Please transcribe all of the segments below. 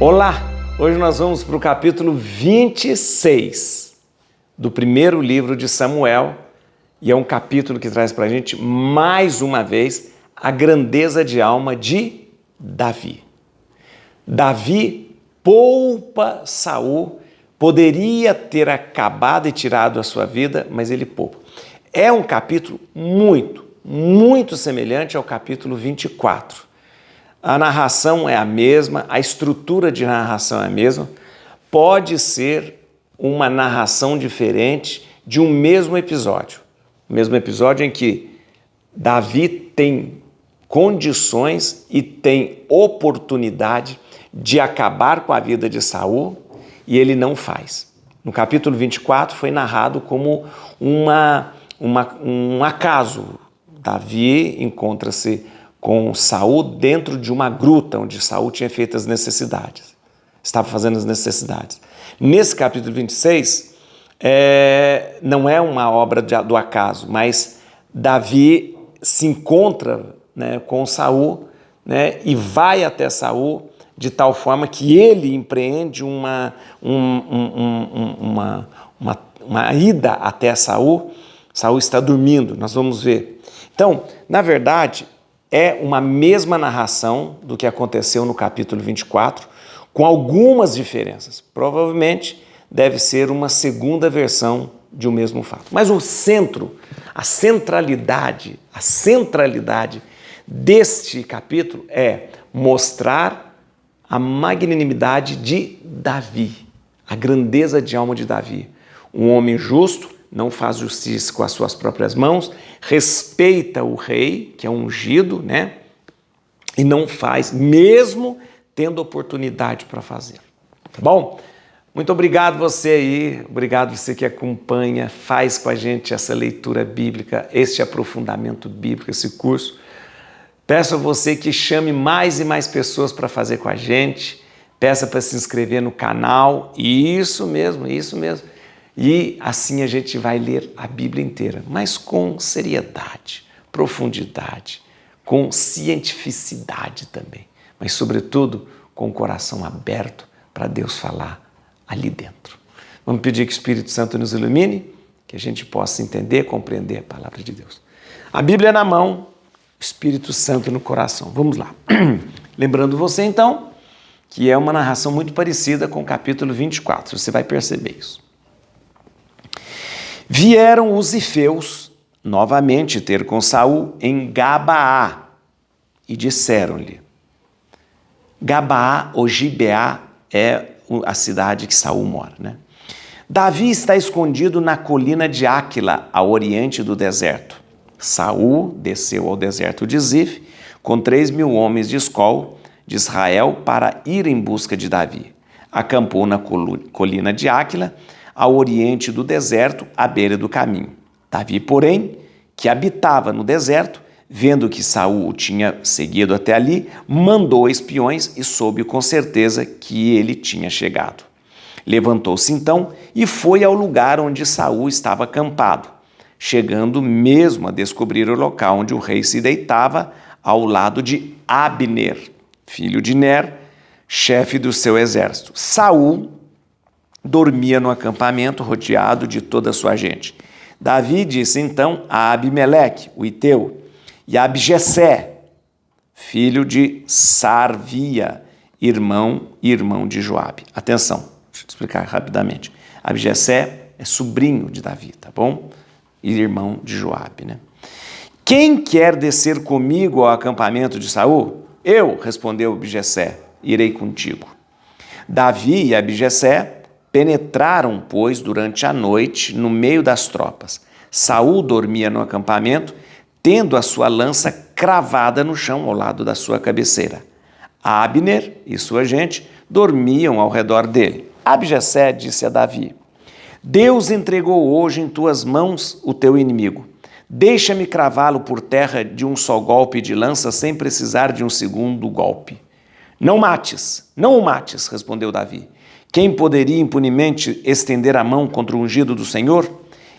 Olá! Hoje nós vamos para o capítulo 26 do primeiro livro de Samuel e é um capítulo que traz para a gente, mais uma vez, a grandeza de alma de Davi. Davi poupa Saul, poderia ter acabado e tirado a sua vida, mas ele poupa. É um capítulo muito semelhante ao capítulo 24. A narração é a mesma, a estrutura de narração é a mesma, pode ser uma narração diferente de um mesmo episódio. O mesmo episódio em que Davi tem condições e tem oportunidade de acabar com a vida de Saul e ele não faz. No capítulo 24 foi narrado como um acaso. Davi encontra-se com Saul dentro de uma gruta onde Saul tinha feito as necessidades, estava fazendo as necessidades. Nesse capítulo 26, não é uma obra do acaso, mas Davi se encontra, com Saul, e vai até Saul de tal forma que ele empreende uma ida até Saul. Saul está dormindo, nós vamos ver. Então, na verdade, é uma mesma narração do que aconteceu no capítulo 24, com algumas diferenças. Provavelmente deve ser uma segunda versão de um mesmo fato. Mas o centro, a centralidade deste capítulo é mostrar a magnanimidade de Davi, a grandeza de alma de Davi. Um homem justo, não faz justiça com as suas próprias mãos, respeita o rei, que é ungido, e não faz, mesmo tendo oportunidade para fazer. Tá bom? Muito obrigado você aí, obrigado você que acompanha, faz com a gente essa leitura bíblica, este aprofundamento bíblico, esse curso. Peço a você que chame mais e mais pessoas para fazer com a gente, peça para se inscrever no canal, isso mesmo. E assim a gente vai ler a Bíblia inteira, mas com seriedade, profundidade, com cientificidade também, mas sobretudo com o coração aberto para Deus falar ali dentro. Vamos pedir que o Espírito Santo nos ilumine, que a gente possa entender, compreender a palavra de Deus. A Bíblia na mão, o Espírito Santo no coração. Vamos lá. Lembrando você então que é uma narração muito parecida com o capítulo 24, você vai perceber isso. Vieram os ifeus novamente ter com Saul em Gabaá e disseram-lhe. Gabaá ou Gibeá é a cidade que Saul mora, Davi está escondido na colina de Áquila, a oriente do deserto. Saul desceu ao deserto de Zif com 3.000 homens de escol de Israel para ir em busca de Davi. Acampou na colina de Áquila, ao oriente do deserto, à beira do caminho. Davi, porém, que habitava no deserto, vendo que Saul o tinha seguido até ali, mandou espiões e soube com certeza que ele tinha chegado. Levantou-se então e foi ao lugar onde Saul estava acampado, chegando mesmo a descobrir o local onde o rei se deitava ao lado de Abner, filho de Ner, chefe do seu exército. Saul dormia no acampamento, rodeado de toda a sua gente. Davi disse então a Abimeleque, o Iteu, e a Abjessé, filho de Sarvia, irmão de Joabe. Atenção, deixa eu explicar rapidamente. Abjessé é sobrinho de Davi, tá bom? E irmão de Joabe, Quem quer descer comigo ao acampamento de Saul? Eu, respondeu Abjessé, irei contigo. Davi e Abjessé penetraram, pois, durante a noite no meio das tropas. Saul dormia no acampamento, tendo a sua lança cravada no chão ao lado da sua cabeceira. Abner e sua gente dormiam ao redor dele. Abjessé disse a Davi: Deus entregou hoje em tuas mãos o teu inimigo. Deixa-me cravá-lo por terra de um só golpe de lança sem precisar de um segundo golpe. Não o mates, respondeu Davi. Quem poderia impunemente estender a mão contra o ungido do Senhor?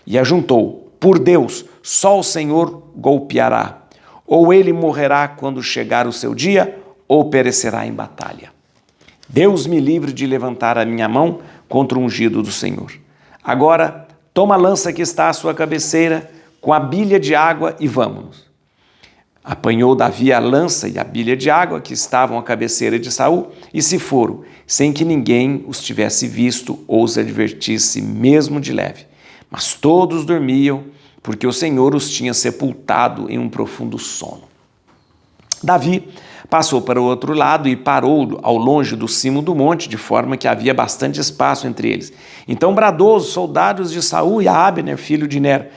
E ajuntou: por Deus, só o Senhor golpeará. Ou ele morrerá quando chegar o seu dia, ou perecerá em batalha. Deus me livre de levantar a minha mão contra o ungido do Senhor. Agora, toma a lança que está à sua cabeceira, com a bilha de água e vamos. Apanhou Davi a lança e a bilha de água que estavam à cabeceira de Saul e se foram, sem que ninguém os tivesse visto ou os advertisse, mesmo de leve. Mas todos dormiam, porque o Senhor os tinha sepultado em um profundo sono. Davi passou para o outro lado e parou ao longe do cimo do monte, de forma que havia bastante espaço entre eles. Então bradou os soldados de Saul e a Abner, filho de Ner.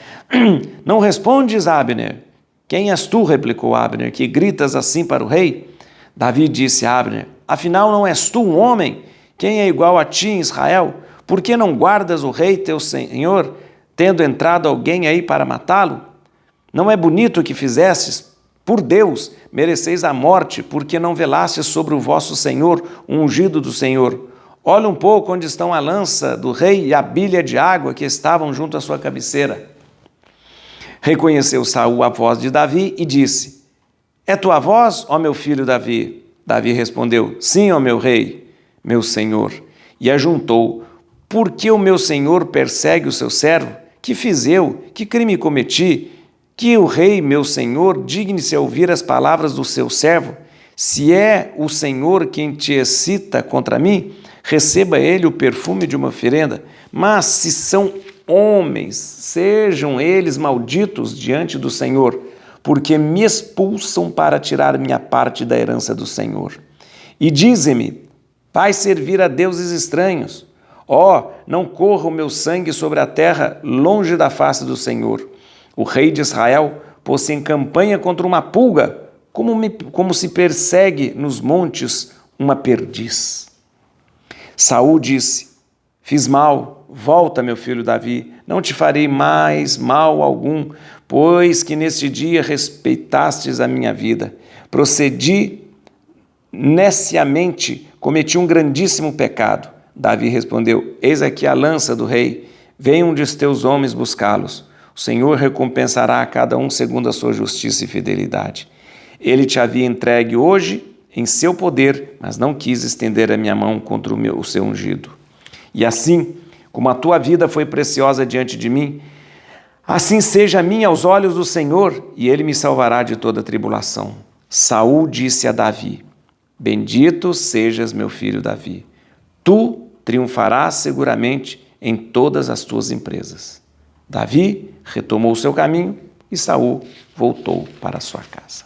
Não respondes, Abner? Quem és tu, replicou Abner, que gritas assim para o rei? Davi disse a Abner, afinal não és tu um homem? Quem é igual a ti em Israel? Por que não guardas o rei teu senhor, tendo entrado alguém aí para matá-lo? Não é bonito o que fizestes? Por Deus, mereceis a morte, porque não velastes sobre o vosso senhor, o ungido do Senhor. Olha um pouco onde estão a lança do rei e a bilha de água que estavam junto à sua cabeceira. Reconheceu Saul a voz de Davi e disse, é tua voz, ó meu filho Davi? Davi respondeu, sim, ó meu rei, meu senhor. E ajuntou, por que o meu senhor persegue o seu servo? Que fiz eu? Que crime cometi? Que o rei, meu senhor, digne-se a ouvir as palavras do seu servo. Se é o Senhor quem te excita contra mim, receba ele o perfume de uma oferenda. Mas se são homens, sejam eles malditos diante do Senhor, porque me expulsam para tirar minha parte da herança do Senhor. E dizem-me, vai servir a deuses estranhos. Ó, não corra o meu sangue sobre a terra, longe da face do Senhor. O rei de Israel pôs-se em campanha contra uma pulga, como se persegue nos montes uma perdiz. Saul disse, fiz mal, volta, meu filho Davi, não te farei mais mal algum, pois que neste dia respeitastes a minha vida. Procedi neciamente, cometi um grandíssimo pecado. Davi respondeu, eis aqui a lança do rei, venham um dos teus homens buscá-los. O Senhor recompensará a cada um segundo a sua justiça e fidelidade. Ele te havia entregue hoje em seu poder, mas não quis estender a minha mão contra o seu ungido. E assim, como a tua vida foi preciosa diante de mim, assim seja a minha aos olhos do Senhor, e ele me salvará de toda tribulação. Saul disse a Davi, bendito sejas meu filho Davi, tu triunfarás seguramente em todas as tuas empresas. Davi retomou o seu caminho e Saul voltou para a sua casa.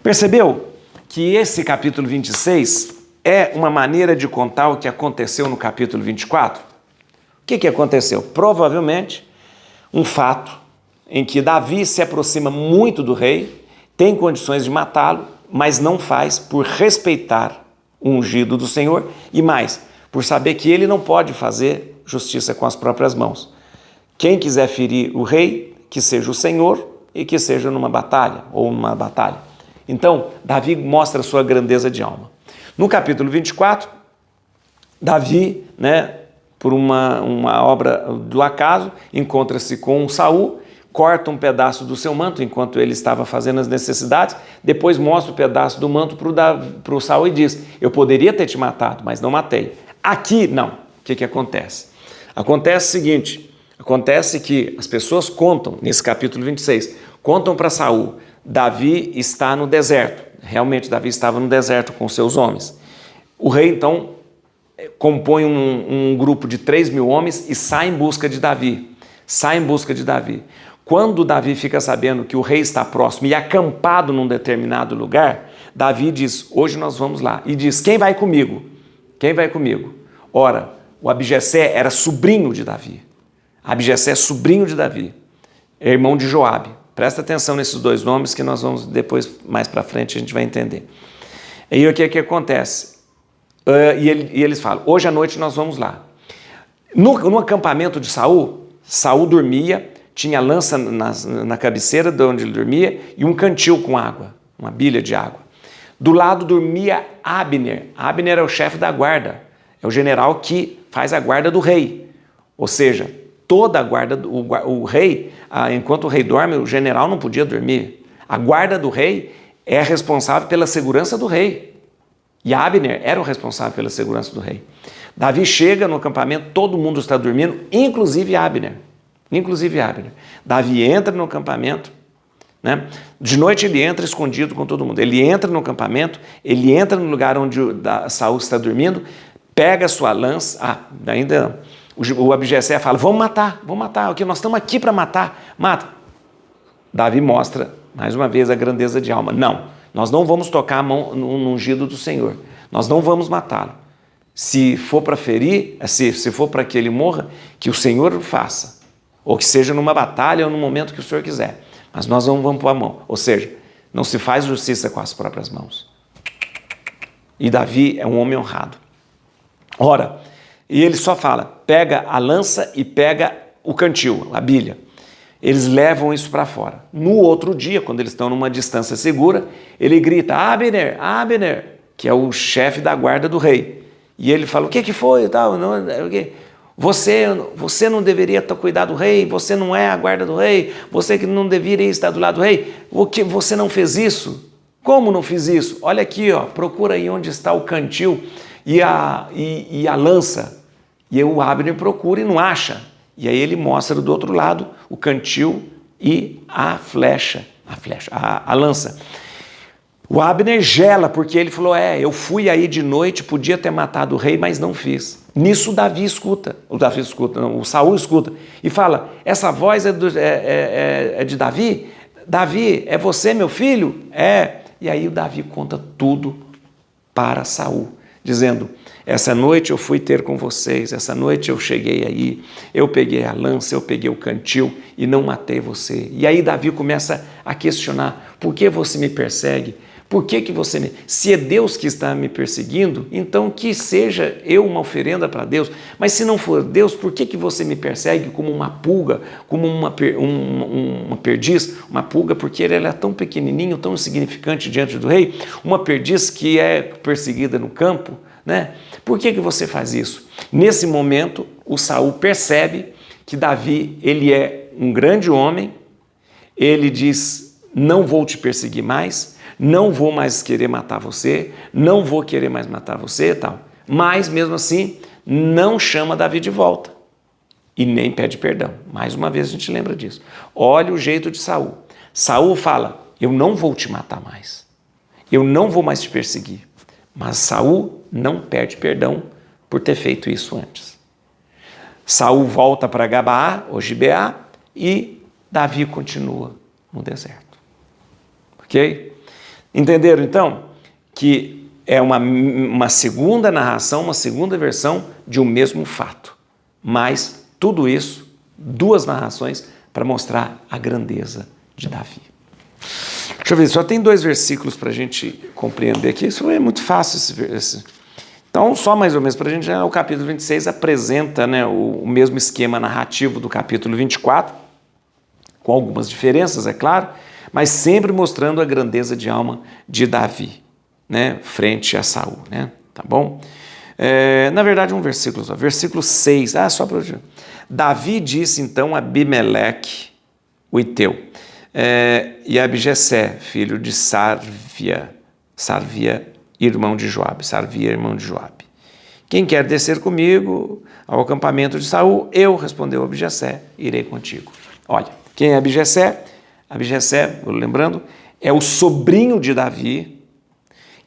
Percebeu que esse capítulo 26 é uma maneira de contar o que aconteceu no capítulo 24? O que aconteceu? Provavelmente um fato em que Davi se aproxima muito do rei, tem condições de matá-lo, mas não faz por respeitar o ungido do Senhor e mais, por saber que ele não pode fazer justiça com as próprias mãos. Quem quiser ferir o rei, que seja o Senhor e que seja numa batalha ou numa batalha. Então, Davi mostra a sua grandeza de alma. No capítulo 24, Davi, por uma obra do acaso, encontra-se com Saul, corta um pedaço do seu manto enquanto ele estava fazendo as necessidades, depois mostra o pedaço do manto para o Saul e diz, eu poderia ter te matado, mas não matei. Aqui, não. O que acontece? Acontece o seguinte, acontece que as pessoas contam, nesse capítulo 26, contam para Saul, Davi está no deserto. Realmente, Davi estava no deserto com seus homens. O rei, então, compõe um grupo de 3.000 homens e sai em busca de Davi. Quando Davi fica sabendo que o rei está próximo e acampado num determinado lugar, Davi diz, hoje nós vamos lá. E diz, quem vai comigo? Quem vai comigo? Ora, o Abijessé era sobrinho de Davi. Abijessé é sobrinho de Davi, é irmão de Joabe. Presta atenção nesses dois nomes que nós vamos depois, mais para frente, a gente vai entender. E o que acontece? E eles falam, hoje à noite nós vamos lá. No acampamento de Saul, Saul dormia, tinha lança na cabeceira de onde ele dormia e um cantil com água, uma bilha de água. Do lado dormia Abner. Abner é o chefe da guarda, é o general que faz a guarda do rei. Ou seja, toda a guarda, o rei, enquanto o rei dorme, o general não podia dormir. A guarda do rei é responsável pela segurança do rei. E Abner era o responsável pela segurança do rei. Davi chega no acampamento, todo mundo está dormindo, inclusive Abner. Inclusive Abner. Davi entra no acampamento, né? De noite ele entra escondido com todo mundo. Ele entra no acampamento, ele entra no lugar onde Saul está dormindo, pega a sua lança. Ainda o Abijessé fala: vamos matar, okay, nós estamos aqui para matar. Mata. Davi mostra, mais uma vez, a grandeza de alma. Não, nós não vamos tocar a mão no ungido do Senhor. Nós não vamos matá-lo. Se for para ferir, se for para que ele morra, que o Senhor o faça. Ou que seja numa batalha ou no momento que o Senhor quiser. Mas nós não vamos pôr a mão. Ou seja, não se faz justiça com as próprias mãos. E Davi é um homem honrado. Ora, e ele só fala: pega a lança e pega o cantil, a bilha. Eles levam isso para fora. No outro dia, quando eles estão numa distância segura, ele grita: Abner, Abner, que é o chefe da guarda do rei. E ele fala: o que foi e tal? Você não deveria cuidar do rei, você não é a guarda do rei, você que não deveria estar do lado do rei, o que você não fez isso? Como não fiz isso? Olha aqui, procura aí onde está o cantil e a lança. E o Abner procura e não acha. E aí ele mostra do outro lado o cantil e a lança. O Abner gela, porque ele falou: eu fui aí de noite, podia ter matado o rei, mas não fiz. Nisso o Saul escuta e fala: essa voz é de Davi? Davi, é você, meu filho? É. E aí o Davi conta tudo para Saul, dizendo: essa noite eu fui ter com vocês, essa noite eu cheguei aí, eu peguei a lança, eu peguei o cantil e não matei você. E aí Davi começa a questionar: por que você me persegue? Por que você me... Se é Deus que está me perseguindo, então que seja eu uma oferenda para Deus. Mas se não for Deus, por que você me persegue como uma pulga, como uma perdiz? Uma pulga porque ela é tão pequenininho, tão insignificante diante do rei. Uma perdiz que é perseguida no campo, né? Por que você faz isso? Nesse momento, o Saul percebe que Davi, ele é um grande homem. Ele diz: não vou te perseguir mais, não vou mais querer matar você, não vou querer mais matar você e tal. Mas, mesmo assim, não chama Davi de volta e nem pede perdão. Mais uma vez a gente lembra disso. Olha o jeito de Saul. Saul fala: eu não vou te matar mais, eu não vou mais te perseguir. Mas Saul não pede perdão por ter feito isso antes. Saul volta para Gabaá, ou Gibeá, e Davi continua no deserto. Ok? Entenderam, então, que é uma segunda narração, uma segunda versão de um mesmo fato. Mas tudo isso, duas narrações para mostrar a grandeza de Davi. Deixa eu ver, só tem 2 versículos para a gente compreender aqui. Isso é muito fácil. Então, só mais ou menos para a gente, o capítulo 26 apresenta, né, o mesmo esquema narrativo do capítulo 24, com algumas diferenças, é claro, mas sempre mostrando a grandeza de alma de Davi, né, frente a Saul, né, tá bom? Na verdade, um versículo só, versículo 6, só para... Davi disse então a Abimeleque, o Iteu, e a Abijessé, filho de Sarvia, irmão de Joabe, quem quer descer comigo ao acampamento de Saul? Eu, respondeu Abijessé, irei contigo. Olha, quem é Abijessé? Abijessé, lembrando, é o sobrinho de Davi,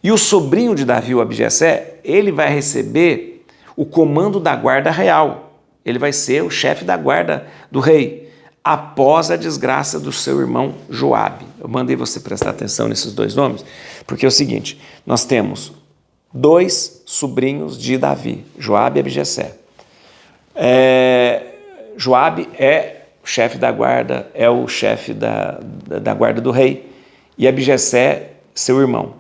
e o sobrinho de Davi, o Abijessé, ele vai receber o comando da guarda real, ele vai ser o chefe da guarda do rei, após a desgraça do seu irmão Joabe. Eu mandei você prestar atenção nesses 2 nomes, porque é o seguinte, nós temos 2 sobrinhos de Davi, Joabe e Abijessé. Joabe é o chefe da guarda, é o chefe da guarda do rei, e Abijessé, seu irmão.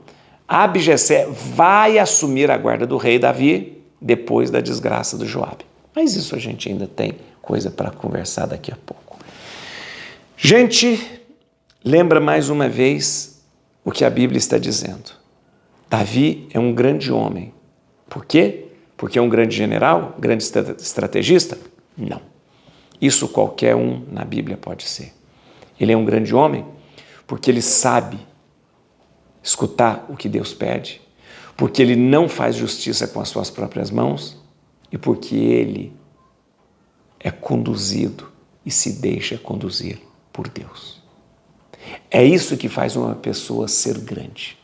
Abijessé vai assumir a guarda do rei Davi depois da desgraça do Joabe. Mas isso a gente ainda tem coisa para conversar daqui a pouco. Gente, lembra mais uma vez o que a Bíblia está dizendo. Davi é um grande homem. Por quê? Porque é um grande general, grande estrategista? Não. Isso qualquer um na Bíblia pode ser. Ele é um grande homem porque ele sabe escutar o que Deus pede, porque ele não faz justiça com as suas próprias mãos e porque ele é conduzido e se deixa conduzir por Deus. É isso que faz uma pessoa ser grande.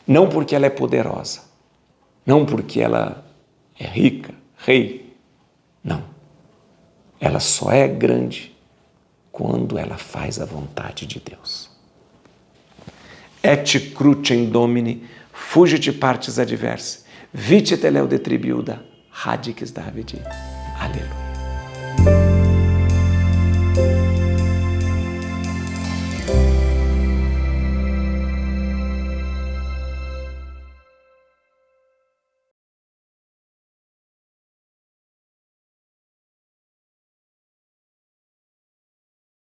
Não porque ela é poderosa, não porque ela é rica, rei. Não. Ela só é grande quando ela faz a vontade de Deus. Et crucem Domini, fugit partes adverse, vite teleu detribiuda, radix Davidi. Aleluia.